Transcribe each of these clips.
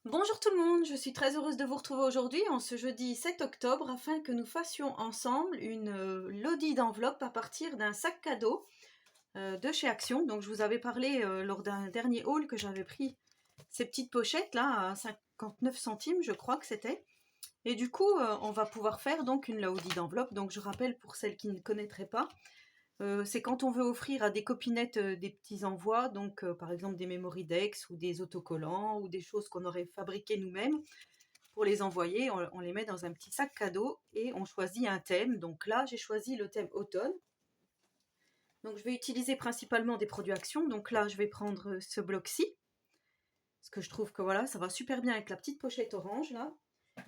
Bonjour tout le monde, je suis très heureuse de vous retrouver aujourd'hui en ce jeudi 7 octobre afin que nous fassions ensemble une lodi d'enveloppe à partir d'un sac cadeau de chez Action. Donc je vous avais parlé lors d'un dernier haul que j'avais pris ces petites pochettes là à 59 centimes je crois que c'était. Et du coup on va pouvoir faire donc une lodi d'enveloppe. Donc je rappelle pour celles qui ne connaîtraient pas. C'est quand on veut offrir à des copinettes des petits envois, donc par exemple des Memory-Dex ou des autocollants ou des choses qu'on aurait fabriquées nous-mêmes. Pour les envoyer, on les met dans un petit sac cadeau et on choisit un thème. Donc là, j'ai choisi le thème automne. Donc je vais utiliser principalement des produits Action. Donc là, je vais prendre ce bloc-ci. Parce que je trouve que voilà, ça va super bien avec la petite pochette orange là.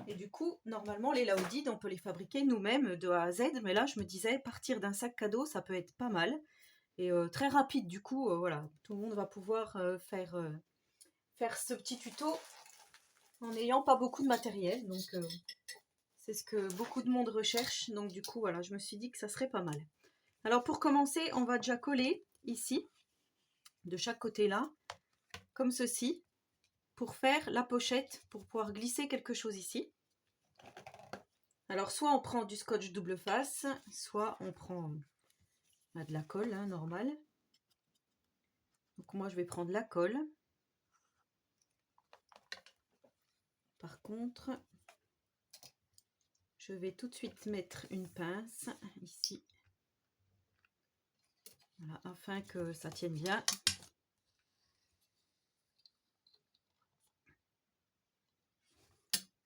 Et du coup, normalement, les Laodid, on peut les fabriquer nous-mêmes de A à Z. Mais là, je me disais, partir d'un sac cadeau, ça peut être pas mal. Et très rapide, du coup, voilà, tout le monde va pouvoir faire ce petit tuto en n'ayant pas beaucoup de matériel. Donc, c'est ce que beaucoup de monde recherche. Donc, du coup, voilà, je me suis dit que ça serait pas mal. Alors, pour commencer, on va déjà coller ici, de chaque côté là, comme ceci, pour faire la pochette, pour pouvoir glisser quelque chose ici. Alors, soit on prend du scotch double face, soit on prend de la colle, hein, normale. Donc, moi, je vais prendre la colle. Par contre, je vais tout de suite mettre une pince ici, voilà, afin que ça tienne bien.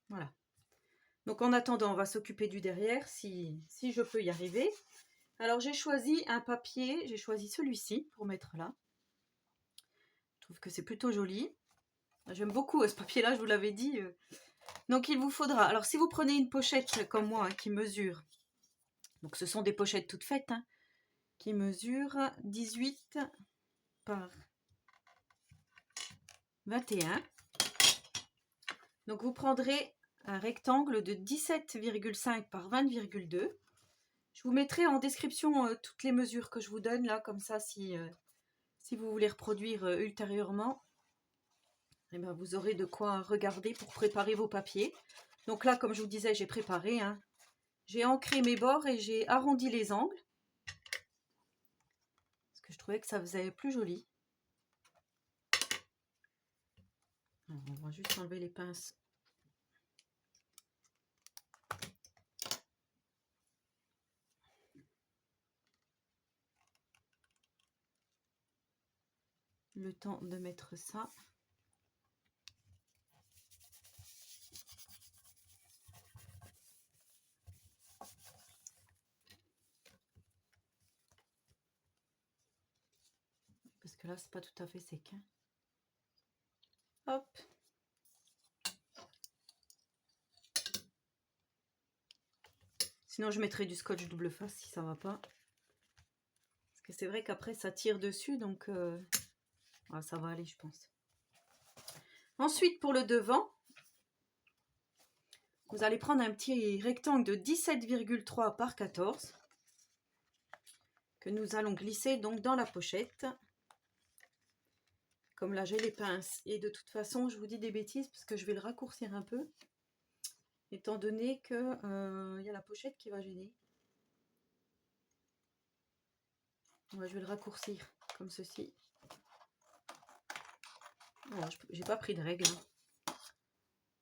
Voilà. Donc en attendant, on va s'occuper du derrière si je peux y arriver. Alors j'ai choisi un papier, j'ai choisi celui-ci pour mettre là. Je trouve que c'est plutôt joli. J'aime beaucoup ce papier-là, je vous l'avais dit. Donc il vous faudra, alors si vous prenez une pochette comme moi hein, qui mesure, donc ce sont des pochettes toutes faites, hein, qui mesurent 18 par 21. Donc vous prendrez un rectangle de 17,5 par 20,2. Je vous mettrai en description toutes les mesures que je vous donne là, comme ça si vous voulez reproduire ultérieurement, eh ben, vous aurez de quoi regarder pour préparer vos papiers. Donc là, comme je vous disais, j'ai préparé, hein, j'ai ancré mes bords et j'ai arrondi les angles, parce que je trouvais que ça faisait plus joli. Alors, on va juste enlever les pinces. Le temps de mettre ça. Parce que là, c'est pas tout à fait sec. Hein. Hop. Sinon, je mettrai du scotch double face si ça va pas. Parce que c'est vrai qu'après, ça tire dessus, donc ça va aller, je pense. Ensuite, pour le devant, vous allez prendre un petit rectangle de 17,3 par 14 que nous allons glisser donc dans la pochette. Comme là, j'ai les pinces et de toute façon, je vous dis des bêtises parce que je vais le raccourcir un peu, étant donné que y a la pochette qui va gêner. Ouais, je vais le raccourcir comme ceci. Voilà, j'ai pas pris de règle. Hein.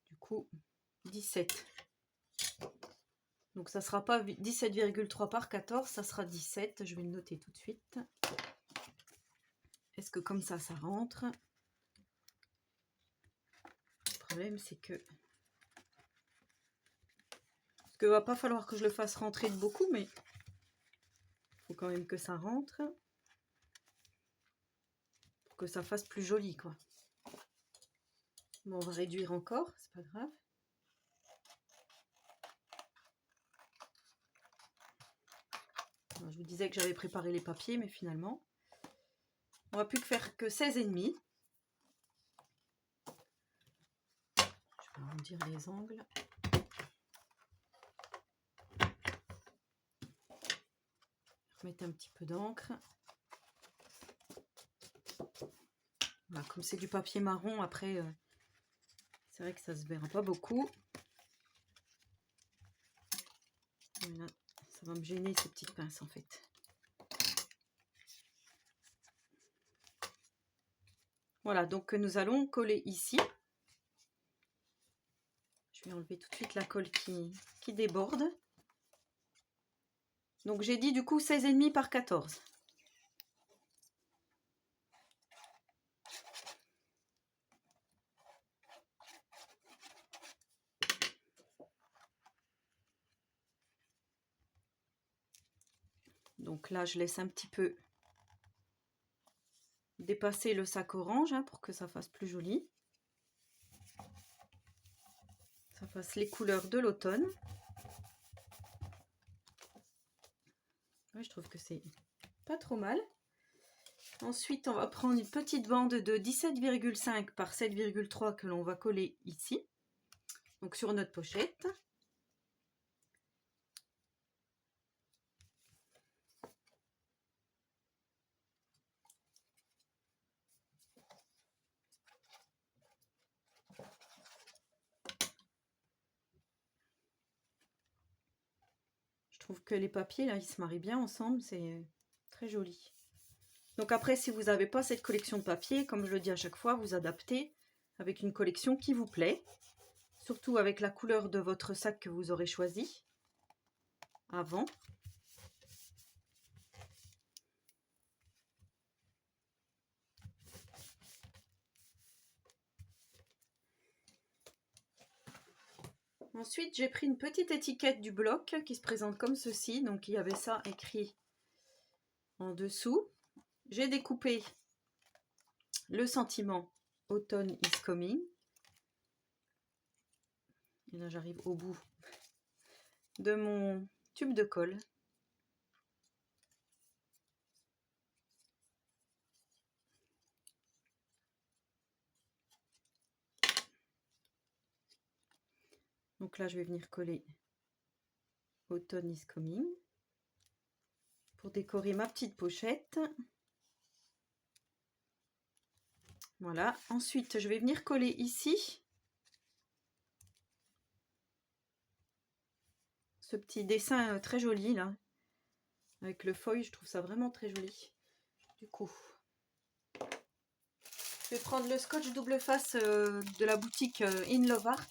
Du coup, 17. Donc ça sera pas 17,3 par 14, ça sera 17. Je vais le noter tout de suite. Est-ce que comme ça rentre? Le problème, c'est que... Parce qu'il va pas falloir que je le fasse rentrer de beaucoup, mais il faut quand même que ça rentre. Pour que ça fasse plus joli, quoi. Bon, on va réduire encore, c'est pas grave. Alors, je vous disais que j'avais préparé les papiers, mais finalement, on va plus que faire que 16,5. Je vais arrondir les angles. Remettre un petit peu d'encre. Voilà, comme c'est du papier marron, après, C'est vrai que ça se verra pas beaucoup. Voilà, ça va me gêner ces petites pinces en fait. Voilà, donc nous allons coller ici. Je vais enlever tout de suite la colle qui déborde. Donc j'ai dit du coup 16,5 par 14. Donc là, je laisse un petit peu dépasser le sac orange hein, pour que ça fasse plus joli. Ça fasse les couleurs de l'automne. Ouais, je trouve que c'est pas trop mal. Ensuite, on va prendre une petite bande de 17,5 par 7,3 que l'on va coller ici. Donc sur notre pochette. Je trouve que les papiers, là, ils se marient bien ensemble. C'est très joli. Donc après, si vous n'avez pas cette collection de papier, comme je le dis à chaque fois, vous adaptez avec une collection qui vous plaît. Surtout avec la couleur de votre sac que vous aurez choisi avant. Ensuite, j'ai pris une petite étiquette du bloc qui se présente comme ceci. Donc, il y avait ça écrit en dessous. J'ai découpé le sentiment Autumn is coming. Et là, j'arrive au bout de mon tube de colle. Donc là, je vais venir coller Autumn is coming pour décorer ma petite pochette. Voilà. Ensuite, je vais venir coller ici ce petit dessin très joli là. Avec le feuille, je trouve ça vraiment très joli. Du coup, je vais prendre le scotch double face de la boutique In Love Art.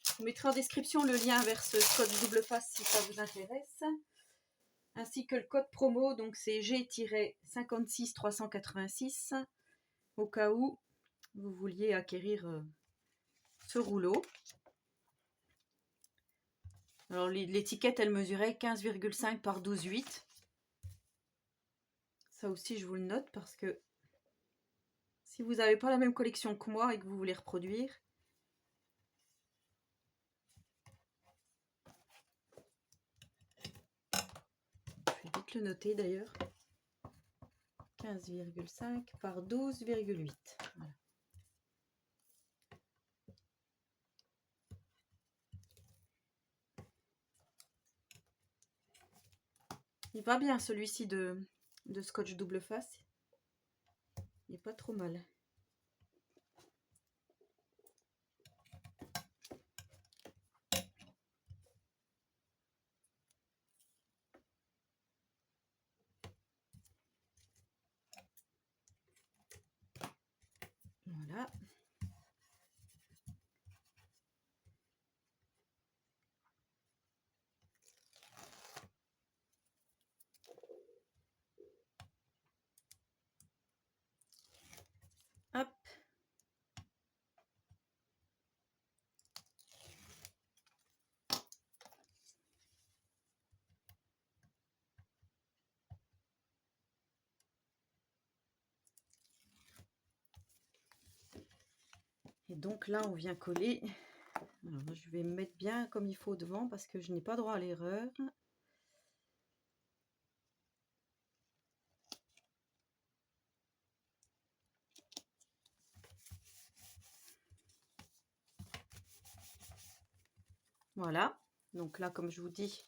Je vous mettrai en description le lien vers ce scotch double face si ça vous intéresse. Ainsi que le code promo, donc c'est G-56386 au cas où vous vouliez acquérir ce rouleau. Alors l'étiquette elle mesurait 15,5 par 12,8. Ça aussi je vous le note parce que si vous n'avez pas la même collection que moi et que vous voulez reproduire, je vais vite le noter d'ailleurs. 15,5 par 12,8. Voilà. Il va bien celui-ci de scotch double face. Il n'est pas trop mal. Voilà. Hop. Et donc là, on vient coller. Alors, je vais me mettre bien comme il faut devant parce que je n'ai pas droit à l'erreur. Voilà. Donc là, comme je vous dis,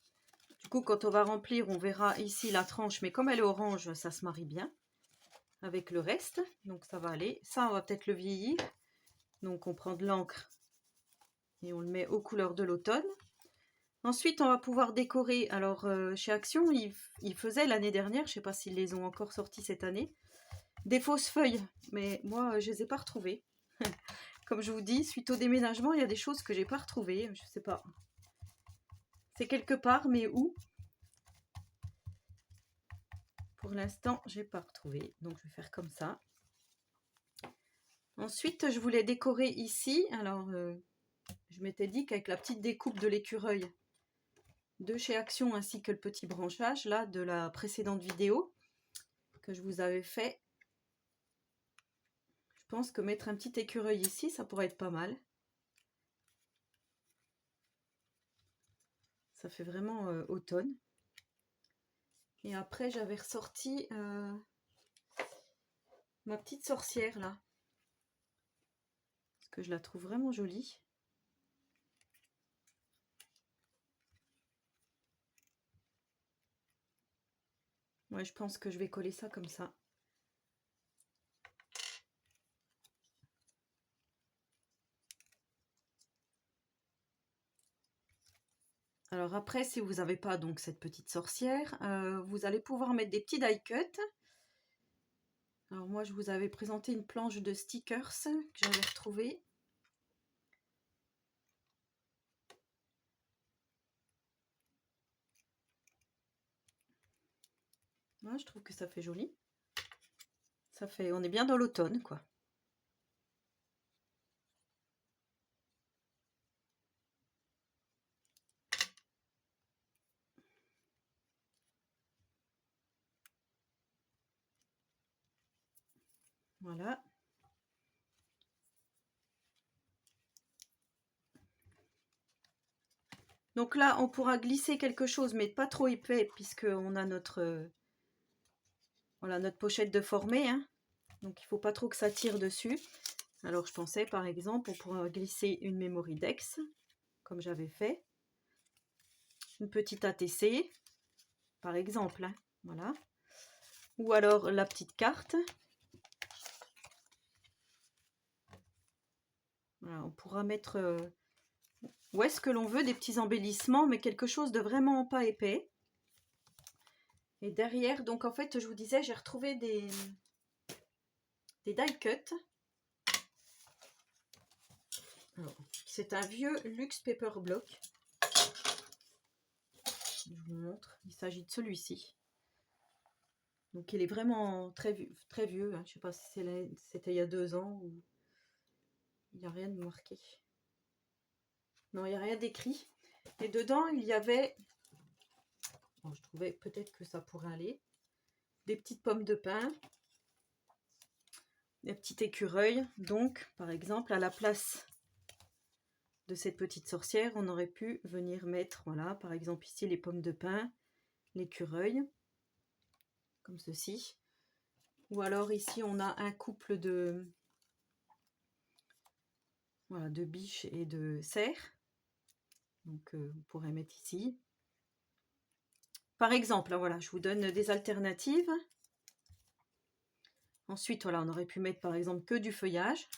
du coup, quand on va remplir, on verra ici la tranche. Mais comme elle est orange, ça se marie bien avec le reste. Donc ça va aller. Ça, on va peut-être le vieillir. Donc on prend de l'encre et on le met aux couleurs de l'automne. Ensuite, on va pouvoir décorer. Alors, chez Action, ils faisaient l'année dernière, je ne sais pas s'ils les ont encore sortis cette année, des fausses feuilles. Mais moi, je ne les ai pas retrouvées. Comme je vous dis, suite au déménagement, il y a des choses que j'ai pas retrouvées. Je ne sais pas. C'est quelque part, mais où? Pour l'instant, je n'ai pas retrouvé. Donc, je vais faire comme ça. Ensuite, je voulais décorer ici. Alors, je m'étais dit qu'avec la petite découpe de l'écureuil de chez Action ainsi que le petit branchage là de la précédente vidéo que je vous avais fait, je pense que mettre un petit écureuil ici, ça pourrait être pas mal. Ça fait vraiment automne. Et après, j'avais ressorti ma petite sorcière là. Parce que je la trouve vraiment jolie. Ouais, je pense que je vais coller ça comme ça. Alors après, si vous n'avez pas donc cette petite sorcière, vous allez pouvoir mettre des petits die cuts. Alors moi, je vous avais présenté une planche de stickers que j'avais retrouvée. Ouais, je trouve que ça fait joli. Ça fait, on est bien dans l'automne, quoi. Voilà. Donc là, on pourra glisser quelque chose, mais pas trop épais, puisqu'on a notre, voilà, notre pochette de formée. Hein. Donc il ne faut pas trop que ça tire dessus. Alors je pensais, par exemple, on pourra glisser une Memory-Dex, comme j'avais fait. Une petite ATC, par exemple. Hein. Voilà. Ou alors la petite carte. Voilà, on pourra mettre où est-ce que l'on veut des petits embellissements, mais quelque chose de vraiment pas épais. Et derrière, donc en fait, je vous disais, j'ai retrouvé des die cuts. C'est un vieux Luxe Paper Block. Je vous montre. Il s'agit de celui-ci. Donc il est vraiment très vieux. Très vieux hein. Je ne sais pas si c'était il y a 2 ans ou il n'y a rien de marqué. Non, il n'y a rien d'écrit. Et dedans, il y avait, bon, je trouvais peut-être que ça pourrait aller, des petites pommes de pin, des petits écureuils. Donc, par exemple, à la place de cette petite sorcière, on aurait pu venir mettre, voilà, par exemple ici, les pommes de pin, l'écureuil, comme ceci. Ou alors ici, on a un couple de, voilà, de biches et de cerfs. Donc, on pourrait mettre ici. Par exemple, voilà, je vous donne des alternatives. Ensuite, voilà, on aurait pu mettre par exemple que du feuillage.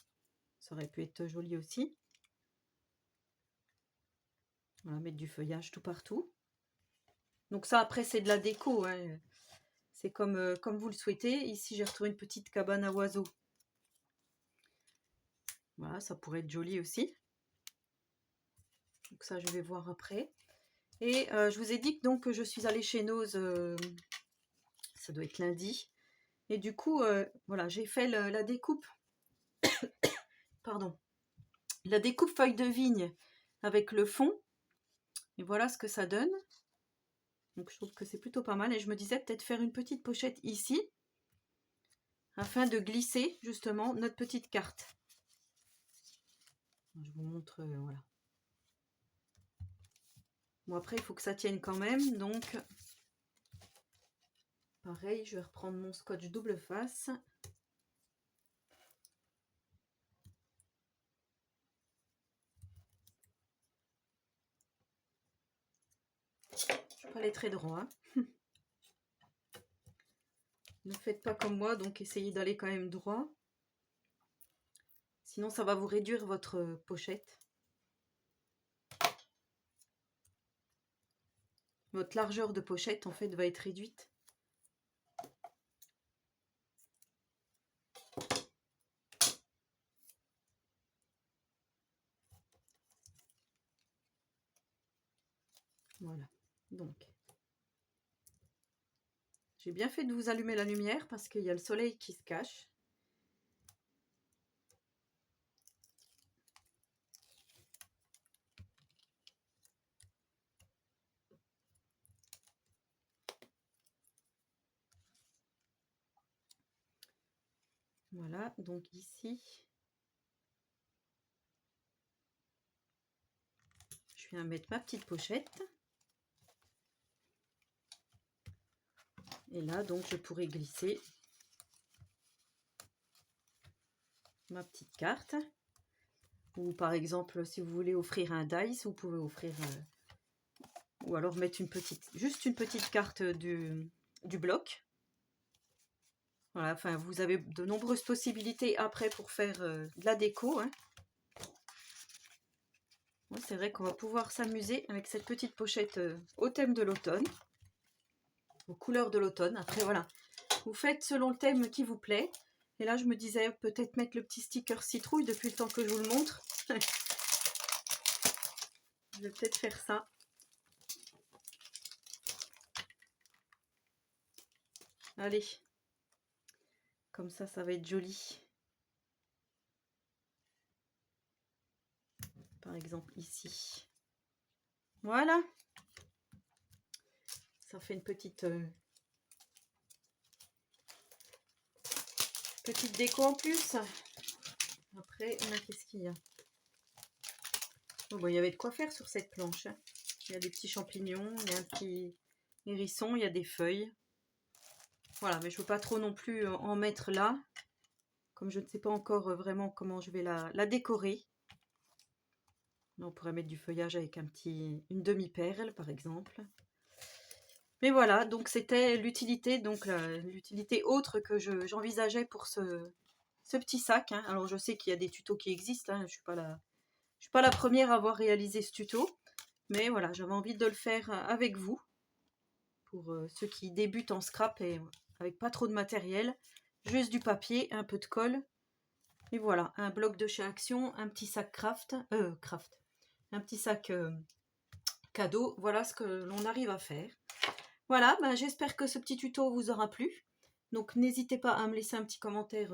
Ça aurait pu être joli aussi. Voilà, mettre du feuillage tout partout. Donc ça, après, c'est de la déco. Hein. C'est comme vous le souhaitez. Ici, j'ai retrouvé une petite cabane à oiseaux. Voilà, ça pourrait être joli aussi. Donc ça, je vais voir après. Et je vous ai dit donc, que je suis allée chez Nose, ça doit être lundi. Et du coup, voilà, j'ai fait la découpe. Pardon. La découpe feuille de vigne avec le fond. Et voilà ce que ça donne. Donc je trouve que c'est plutôt pas mal. Et je me disais peut-être faire une petite pochette ici. Afin de glisser justement notre petite carte. Je vous montre, voilà. Bon après il faut que ça tienne quand même. Donc pareil, je vais reprendre mon scotch double face. Je vais pas aller très droit. Hein. Ne faites pas comme moi, donc essayez d'aller quand même droit. Sinon, ça va vous réduire votre pochette. Votre largeur de pochette, en fait, va être réduite. Voilà. Donc, j'ai bien fait de vous allumer la lumière parce qu'il y a le soleil qui se cache. Voilà, donc ici, je viens mettre ma petite pochette. Et là, donc, je pourrais glisser ma petite carte. Ou par exemple, si vous voulez offrir un dice, vous pouvez offrir... ou alors mettre juste une petite carte du bloc. Voilà, enfin, vous avez de nombreuses possibilités après pour faire de la déco. Hein. Ouais, c'est vrai qu'on va pouvoir s'amuser avec cette petite pochette au thème de l'automne. Aux couleurs de l'automne. Après, voilà, vous faites selon le thème qui vous plaît. Et là, je me disais peut-être mettre le petit sticker citrouille depuis le temps que je vous le montre. Je vais peut-être faire ça. Allez. Comme ça va être joli. Par exemple, ici. Voilà. Ça fait une petite déco en plus. Après, qu'est-ce qu'il y a? Oh, bon, il y avait de quoi faire sur cette planche. Hein. Il y a des petits champignons, il y a un petit hérisson, il y a des feuilles. Voilà, mais je ne veux pas trop non plus en mettre là. Comme je ne sais pas encore vraiment comment je vais la décorer. Là, on pourrait mettre du feuillage avec une demi-perle, par exemple. Mais voilà, donc c'était l'utilité, donc l'utilité autre que j'envisageais pour ce petit sac. Hein. Alors, je sais qu'il y a des tutos qui existent. Hein. Je suis pas la première à avoir réalisé ce tuto. Mais voilà, j'avais envie de le faire avec vous. Pour ceux qui débutent en scrap et avec pas trop de matériel. Juste du papier, un peu de colle. Et voilà, un bloc de chez Action, un petit sac craft. Un petit sac cadeau. Voilà ce que l'on arrive à faire. Voilà, ben, j'espère que ce petit tuto vous aura plu. Donc n'hésitez pas à me laisser un petit commentaire.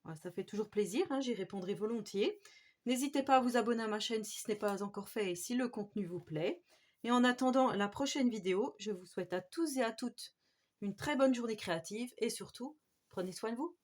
Voilà, ça fait toujours plaisir, hein, j'y répondrai volontiers. N'hésitez pas à vous abonner à ma chaîne si ce n'est pas encore fait et si le contenu vous plaît. Et en attendant la prochaine vidéo, je vous souhaite à tous et à toutes une très bonne journée créative et surtout, prenez soin de vous.